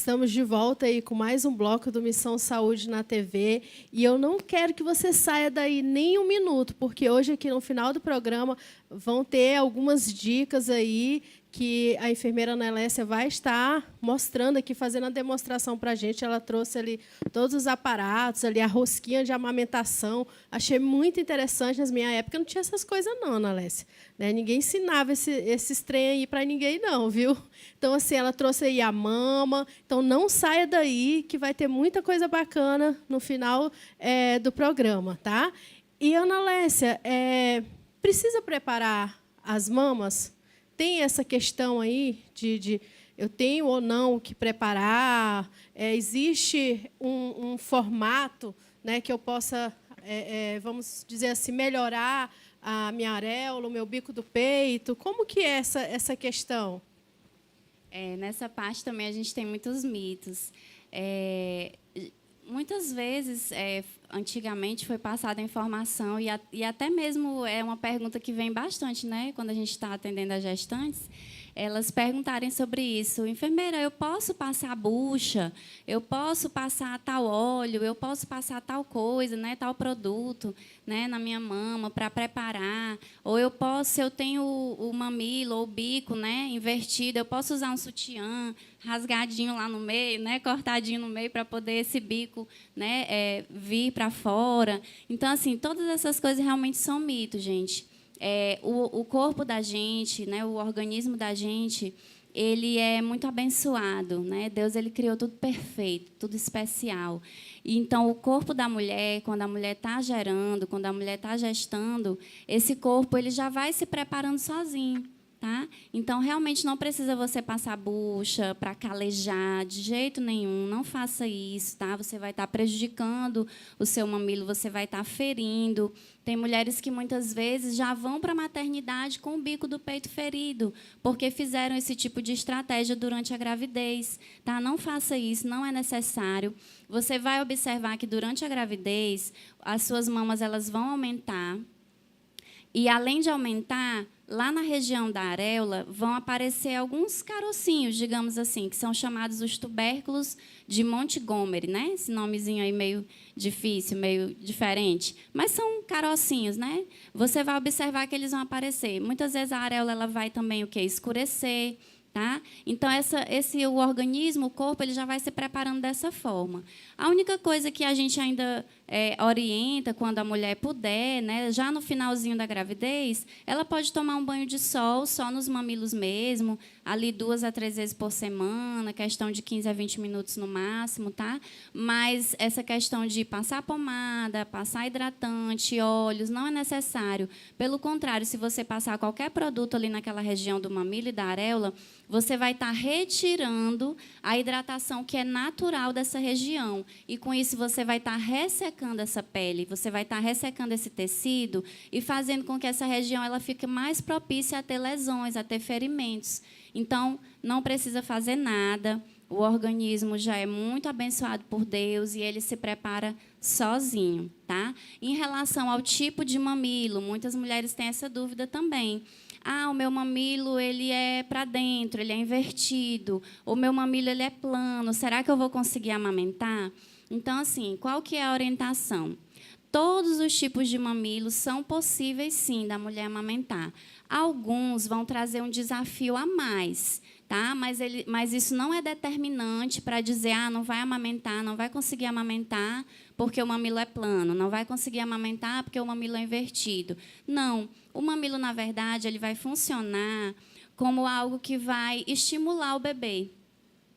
Estamos de volta aí com mais um bloco do Missão Saúde na TV. E eu não quero que você saia daí nem um minuto, porque hoje, aqui no final do programa, vão ter algumas dicas aí que a enfermeira Ana Lécia vai estar mostrando aqui, fazendo a demonstração para a gente. Ela trouxe ali todos os aparatos, ali a rosquinha de amamentação. Achei muito interessante. Na minha época não tinha essas coisas, não, Ana Lécia. Né? Ninguém ensinava esses trem aí para ninguém, não, viu? Então, assim, ela trouxe aí a mama. Então, não saia daí, que vai ter muita coisa bacana no final do programa, tá? E, Ana Lécia, precisa preparar as mamas? Tem essa questão aí de eu tenho ou não que preparar? Existe um formato, né, que eu possa, vamos dizer assim, melhorar a minha areola, o meu bico do peito? Como que é essa questão? Nessa parte também a gente tem muitos mitos. Muitas vezes, antigamente, foi passada a informação, e até mesmo é uma pergunta que vem bastante, né, quando a gente está atendendo as gestantes, elas perguntarem sobre isso. Enfermeira, eu posso passar bucha? Eu posso passar tal óleo? Eu posso passar tal coisa, né, tal produto, né, na minha mama para preparar? Ou eu posso, se eu tenho o mamilo ou o bico, né, invertido, eu posso usar um sutiã rasgadinho lá no meio, né, cortadinho no meio para poder esse bico, né, vir para fora? Então, assim, todas essas coisas realmente são mitos, gente. O corpo da gente, né, o organismo da gente, ele é muito abençoado, né? Deus ele criou tudo perfeito, tudo especial. E, então, o corpo da mulher, quando a mulher está gerando, quando a mulher está gestando, esse corpo ele já vai se preparando sozinho. Tá? Então, realmente, não precisa você passar bucha para calejar, de jeito nenhum. Não faça isso. Tá? Você vai estar prejudicando o seu mamilo, você vai estar ferindo. Tem mulheres que, muitas vezes, já vão para a maternidade com o bico do peito ferido, porque fizeram esse tipo de estratégia durante a gravidez. Tá? Não faça isso, não é necessário. Você vai observar que, durante a gravidez, as suas mamas elas vão aumentar. E, além de aumentar, lá na região da areola vão aparecer alguns carocinhos, digamos assim, que são chamados os tubérculos de Montgomery, né? Esse nomezinho aí meio difícil, meio diferente. Mas são carocinhos, né? Você vai observar que eles vão aparecer. Muitas vezes a areola ela vai também o quê? Escurecer. Tá? Então, o organismo, o corpo, ele já vai se preparando dessa forma. A única coisa que a gente ainda orienta, quando a mulher puder, né, já no finalzinho da gravidez, ela pode tomar um banho de sol, só nos mamilos mesmo, ali 2 a 3 vezes por semana, questão de 15 a 20 minutos no máximo. Tá? Mas essa questão de passar pomada, passar hidratante, óleos, não é necessário. Pelo contrário, se você passar qualquer produto ali naquela região do mamilo e da areola, você vai estar retirando a hidratação que é natural dessa região. E, com isso, você vai estar ressecando essa pele, você vai estar ressecando esse tecido e fazendo com que essa região ela fique mais propícia a ter lesões, a ter ferimentos. Então, não precisa fazer nada. O organismo já é muito abençoado por Deus e ele se prepara sozinho. Tá? Em relação ao tipo de mamilo, muitas mulheres têm essa dúvida também. O meu mamilo ele é para dentro, ele é invertido. O meu mamilo ele é plano. Será que eu vou conseguir amamentar? Então, assim, qual que é a orientação? Todos os tipos de mamilos são possíveis, sim, da mulher amamentar. Alguns vão trazer um desafio a mais, tá? Mas isso não é determinante para dizer, não vai amamentar, não vai conseguir amamentar porque o mamilo é plano, não vai conseguir amamentar porque o mamilo é invertido. Não, o mamilo, na verdade, ele vai funcionar como algo que vai estimular o bebê.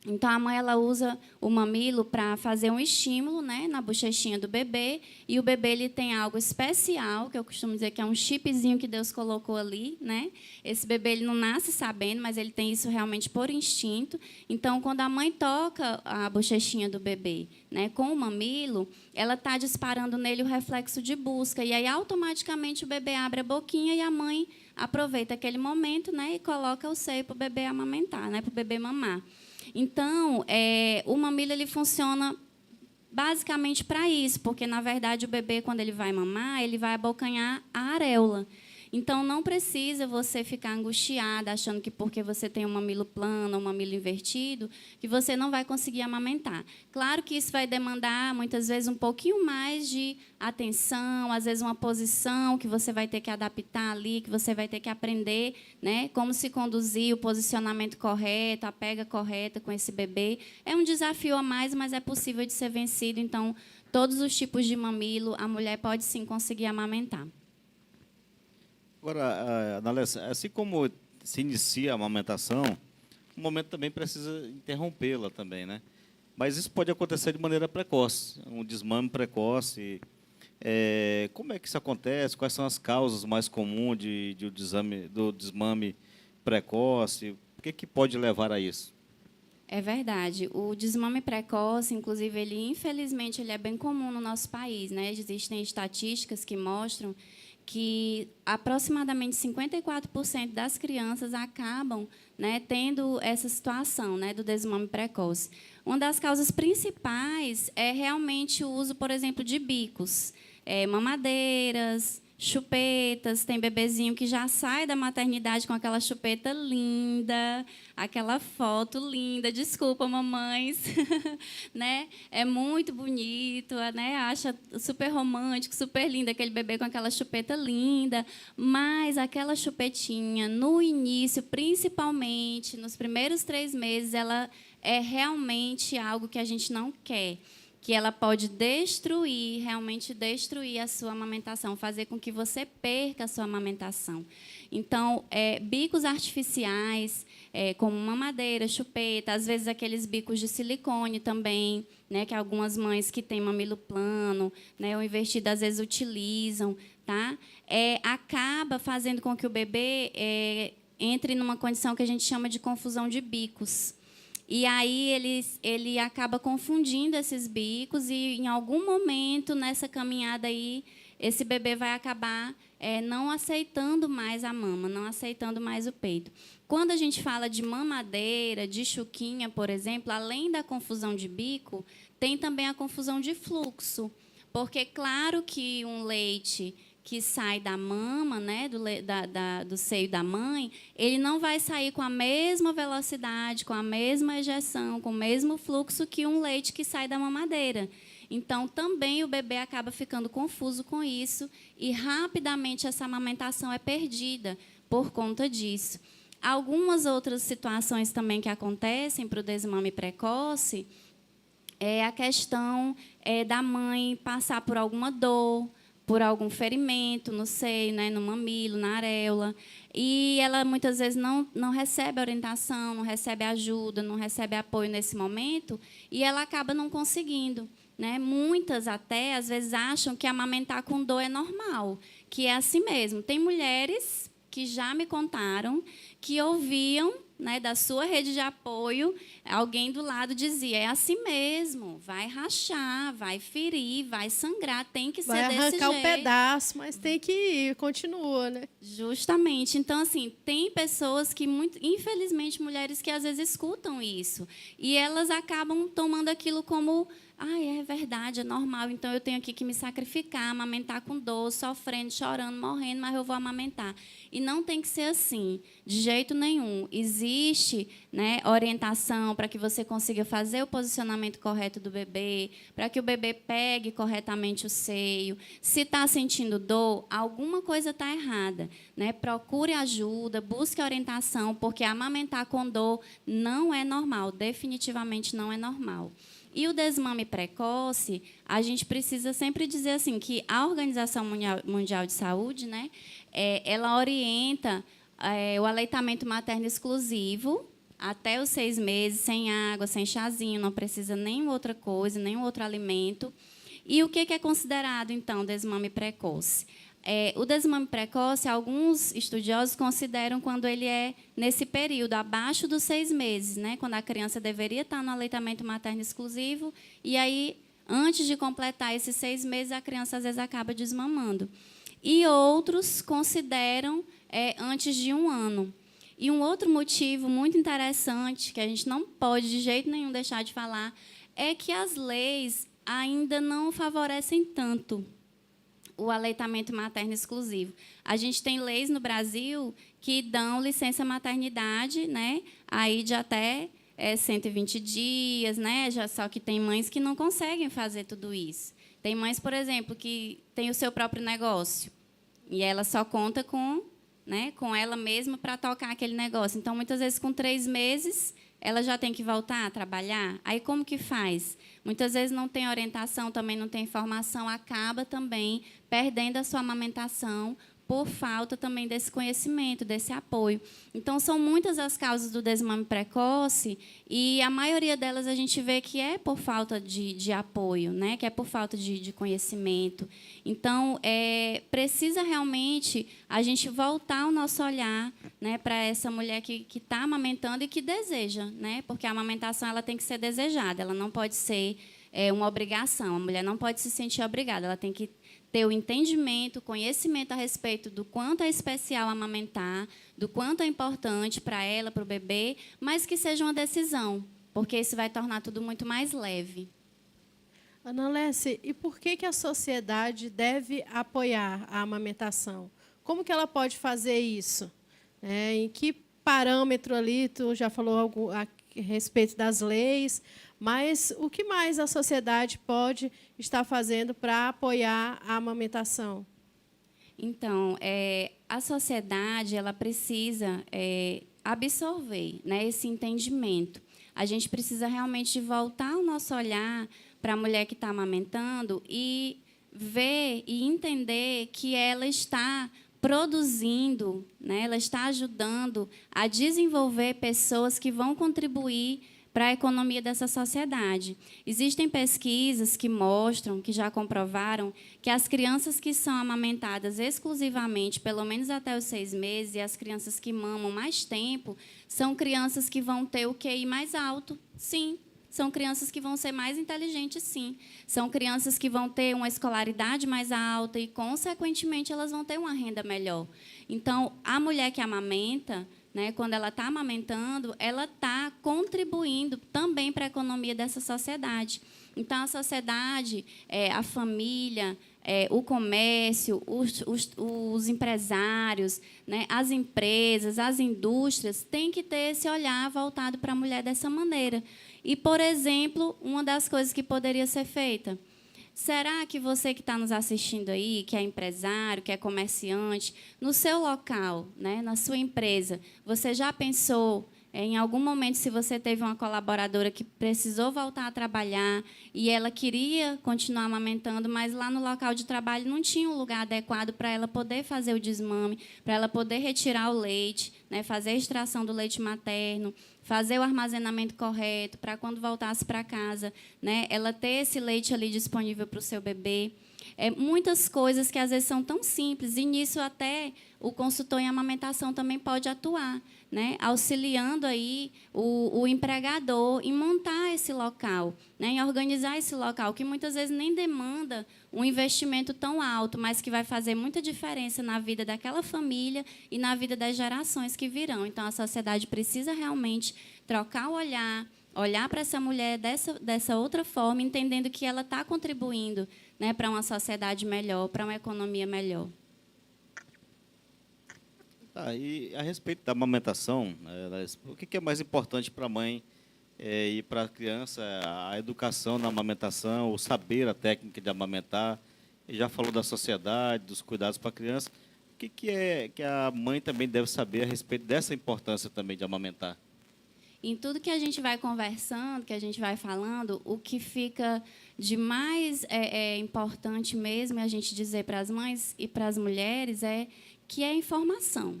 Então, a mãe ela usa o mamilo para fazer um estímulo, né, na bochechinha do bebê, e o bebê ele tem algo especial, que eu costumo dizer que é um chipzinho que Deus colocou ali. Né? Esse bebê ele não nasce sabendo, mas ele tem isso realmente por instinto. Então, quando a mãe toca a bochechinha do bebê, né, com o mamilo, ela está disparando nele o reflexo de busca, e aí, automaticamente, o bebê abre a boquinha e a mãe aproveita aquele momento, né, e coloca o seio para o bebê amamentar, né, para o bebê mamar. Então, o mamilo ele funciona basicamente para isso, porque, na verdade, o bebê, quando ele vai mamar, ele vai abocanhar a areola. Então, não precisa você ficar angustiada, achando que porque você tem um mamilo plano, um mamilo invertido, que você não vai conseguir amamentar. Claro que isso vai demandar, muitas vezes, um pouquinho mais de atenção, às vezes uma posição que você vai ter que adaptar ali, que você vai ter que aprender, né, como se conduzir, o posicionamento correto, a pega correta com esse bebê. É um desafio a mais, mas é possível de ser vencido. Então, todos os tipos de mamilo, a mulher pode, sim, conseguir amamentar. Agora, Analécia, assim como se inicia a amamentação, no momento também precisa interrompê-la também, né? Mas isso pode acontecer de maneira precoce, um desmame precoce. Como é que isso acontece? Quais são as causas mais comuns do desmame precoce? O que pode levar a isso? É verdade. O desmame precoce, inclusive, infelizmente, ele é bem comum no nosso país, né? Existem estatísticas que mostram que aproximadamente 54% das crianças acabam, né, tendo essa situação, né, do desmame precoce. Uma das causas principais é realmente o uso, por exemplo, de bicos, mamadeiras, chupetas. Tem bebezinho que já sai da maternidade com aquela chupeta linda, aquela foto linda. Desculpa, mamães, né? É muito bonito, né? Acha super romântico, super lindo aquele bebê com aquela chupeta linda, mas aquela chupetinha no início, principalmente nos primeiros 3 meses, ela é realmente algo que a gente não quer, que ela pode destruir, realmente destruir a sua amamentação, fazer com que você perca a sua amamentação. Então, bicos artificiais, como mamadeira, chupeta, às vezes aqueles bicos de silicone também, né, que algumas mães que têm mamilo plano, né, ou invertido, às vezes utilizam, tá? Acaba fazendo com que o bebê entre numa condição que a gente chama de confusão de bicos. E aí ele acaba confundindo esses bicos e, em algum momento, nessa caminhada aí, esse bebê vai acabar não aceitando mais a mama, não aceitando mais o peito. Quando a gente fala de mamadeira, de chuquinha, por exemplo, além da confusão de bico, tem também a confusão de fluxo. Porque, claro que um leite que sai da mama, né, do seio da mãe, ele não vai sair com a mesma velocidade, com a mesma ejeção, com o mesmo fluxo que um leite que sai da mamadeira. Então, também o bebê acaba ficando confuso com isso e, rapidamente, essa amamentação é perdida por conta disso. Algumas outras situações também que acontecem para o desmame precoce é a questão da mãe passar por alguma dor, por algum ferimento no seio, né, no mamilo, na areola, e ela muitas vezes não recebe orientação, não recebe ajuda, não recebe apoio nesse momento, e ela acaba não conseguindo, né? Muitas até, às vezes, acham que amamentar com dor é normal, que é assim mesmo. Tem mulheres que já me contaram que ouviam, né, da sua rede de apoio, alguém do lado dizia: é assim mesmo, vai rachar, vai ferir, vai sangrar, tem que ser desse jeito. Vai arrancar um pedaço, mas tem que ir, continua, né? Justamente. Então, assim, tem pessoas que, infelizmente, mulheres que às vezes escutam isso, e elas acabam tomando aquilo como: é verdade, é normal, então eu tenho aqui que me sacrificar, amamentar com dor, sofrendo, chorando, morrendo, mas eu vou amamentar. E não tem que ser assim, de jeito nenhum. Existe, né, orientação para que você consiga fazer o posicionamento correto do bebê, para que o bebê pegue corretamente o seio. Se está sentindo dor, alguma coisa está errada, né? Procure ajuda, busque orientação, porque amamentar com dor não é normal, definitivamente não é normal. E o desmame precoce, a gente precisa sempre dizer assim que a Organização Mundial de Saúde, né, ela orienta o aleitamento materno exclusivo até os 6 meses, sem água, sem chazinho, não precisa nem outra coisa, nenhum outro alimento. E o que é considerado, então, desmame precoce? O desmame precoce, alguns estudiosos consideram quando ele é nesse período, abaixo dos 6 meses, né, quando a criança deveria estar no aleitamento materno exclusivo, e aí, antes de completar esses 6 meses, a criança, às vezes, acaba desmamando. E outros consideram antes de 1 ano. E um outro motivo muito interessante, que a gente não pode de jeito nenhum deixar de falar, é que as leis ainda não favorecem tanto o aleitamento materno exclusivo. A gente tem leis no Brasil que dão licença maternidade, né, aí de até 120 dias, né, só que tem mães que não conseguem fazer tudo isso. Tem mães, por exemplo, que têm o seu próprio negócio e ela só conta com, né, com ela mesma para tocar aquele negócio. Então, muitas vezes, com 3 meses, ela já tem que voltar a trabalhar. Aí, como que faz? Muitas vezes não tem orientação, também não tem informação, acaba também perdendo a sua amamentação por falta também desse conhecimento, desse apoio. Então, são muitas as causas do desmame precoce e a maioria delas a gente vê que é por falta de apoio, né? Que é por falta de conhecimento. Então, precisa realmente a gente voltar o nosso olhar, né, para essa mulher que está amamentando e que deseja, né? Porque a amamentação ela tem que ser desejada, ela não pode ser uma obrigação. A mulher não pode se sentir obrigada, ela tem que ter o entendimento, o conhecimento a respeito do quanto é especial amamentar, do quanto é importante para ela, para o bebê, mas que seja uma decisão, porque isso vai tornar tudo muito mais leve. Ana Lécia, e por que a sociedade deve apoiar a amamentação? Como que ela pode fazer isso? Em que parâmetro ali, tu já falou algo a respeito das leis, mas o que mais a sociedade pode estar fazendo para apoiar a amamentação? Então, a sociedade ela precisa absorver, né, esse entendimento. A gente precisa realmente voltar o nosso olhar para a mulher que está amamentando e ver e entender que ela está produzindo, né, ela está ajudando a desenvolver pessoas que vão contribuir para a economia dessa sociedade. Existem pesquisas que mostram, que já comprovaram, que as crianças que são amamentadas exclusivamente, pelo menos até os 6 meses, e as crianças que mamam mais tempo, são crianças que vão ter o QI mais alto, sim. São crianças que vão ser mais inteligentes, sim. São crianças que vão ter uma escolaridade mais alta e, consequentemente, elas vão ter uma renda melhor. Então, a mulher que amamenta, né, quando ela está amamentando, ela está contribuindo também para a economia dessa sociedade. Então, a sociedade, a família, o comércio, os empresários, né, as empresas, as indústrias, têm que ter esse olhar voltado para a mulher dessa maneira. E, por exemplo, uma das coisas que poderia ser feita, será que você que está nos assistindo aí, que é empresário, que é comerciante, no seu local, né, na sua empresa, você já pensou em algum momento se você teve uma colaboradora que precisou voltar a trabalhar e ela queria continuar amamentando, mas lá no local de trabalho não tinha um lugar adequado para ela poder fazer o desmame, para ela poder retirar o leite, né, fazer a extração do leite materno, fazer o armazenamento correto, para quando voltasse para casa, né, ela ter esse leite ali disponível para o seu bebê. Muitas coisas que às vezes são tão simples, e nisso até o consultor em amamentação também pode atuar, né, auxiliando aí o empregador em montar esse local, né, em organizar esse local, que muitas vezes nem demanda um investimento tão alto, mas que vai fazer muita diferença na vida daquela família e na vida das gerações que virão. Então, a sociedade precisa realmente trocar o olhar para essa mulher dessa outra forma, entendendo que ela está contribuindo, né, para uma sociedade melhor, para uma economia melhor. E a respeito da amamentação, o que é mais importante para a mãe e para a criança? A educação na amamentação, o saber a técnica de amamentar. E já falou da sociedade, dos cuidados para a criança. O que a mãe também deve saber a respeito dessa importância também de amamentar? Em tudo que a gente vai conversando, que a gente vai falando, o que fica de mais importante mesmo a gente dizer para as mães e para as mulheres que é informação.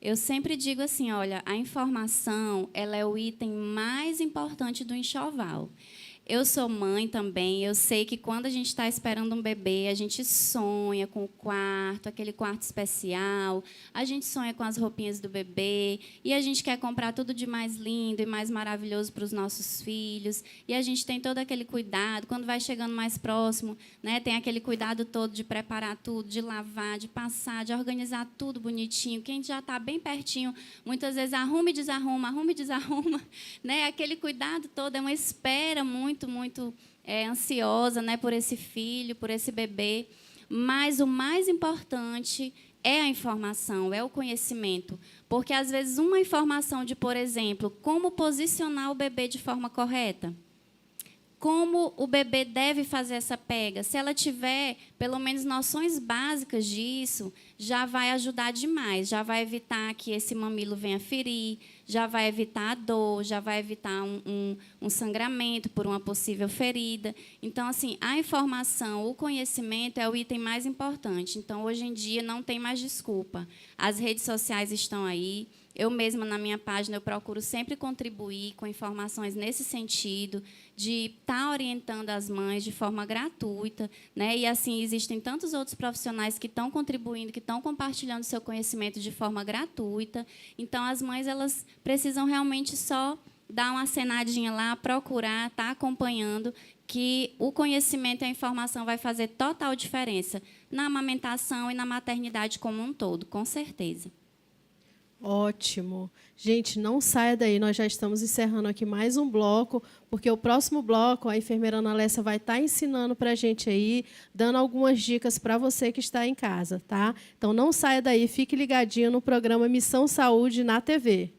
Eu sempre digo assim, olha, a informação ela é o item mais importante do enxoval. Eu sou mãe também, eu sei que quando a gente está esperando um bebê, a gente sonha com o quarto, aquele quarto especial, a gente sonha com as roupinhas do bebê, e a gente quer comprar tudo de mais lindo e mais maravilhoso para os nossos filhos, e a gente tem todo aquele cuidado, quando vai chegando mais próximo, né, tem aquele cuidado todo de preparar tudo, de lavar, de passar, de organizar tudo bonitinho. Quem já está bem pertinho, muitas vezes arruma e desarruma, né, aquele cuidado todo, é uma espera muito ansiosa, né, por esse filho, por esse bebê. mas o mais importante é a informação, é o conhecimento. Porque, às vezes, uma informação de, por exemplo, como posicionar o bebê de forma correta, como o bebê deve fazer essa pega. Se ela tiver, pelo menos, noções básicas disso, já vai ajudar demais, já vai evitar que esse mamilo venha ferir, já vai evitar a dor, já vai evitar um sangramento por uma possível ferida. Então, assim, a informação, o conhecimento é o item mais importante. Então, hoje em dia, não tem mais desculpa. As redes sociais estão aí. Eu mesma, na minha página, eu procuro sempre contribuir com informações nesse sentido, de estar orientando as mães de forma gratuita, né? E, assim, existem tantos outros profissionais que estão contribuindo, que estão compartilhando seu conhecimento de forma gratuita. Então, as mães, elas precisam realmente só dar uma acenadinha lá, procurar, estar acompanhando, que o conhecimento e a informação vai fazer total diferença na amamentação e na maternidade como um todo, com certeza. Ótimo. Gente, não saia daí, nós já estamos encerrando aqui mais um bloco, porque o próximo bloco, a enfermeira Ana Lécia vai estar ensinando para a gente aí, dando algumas dicas para você que está em casa, tá? Então, não saia daí, fique ligadinho no programa Missão Saúde na TV.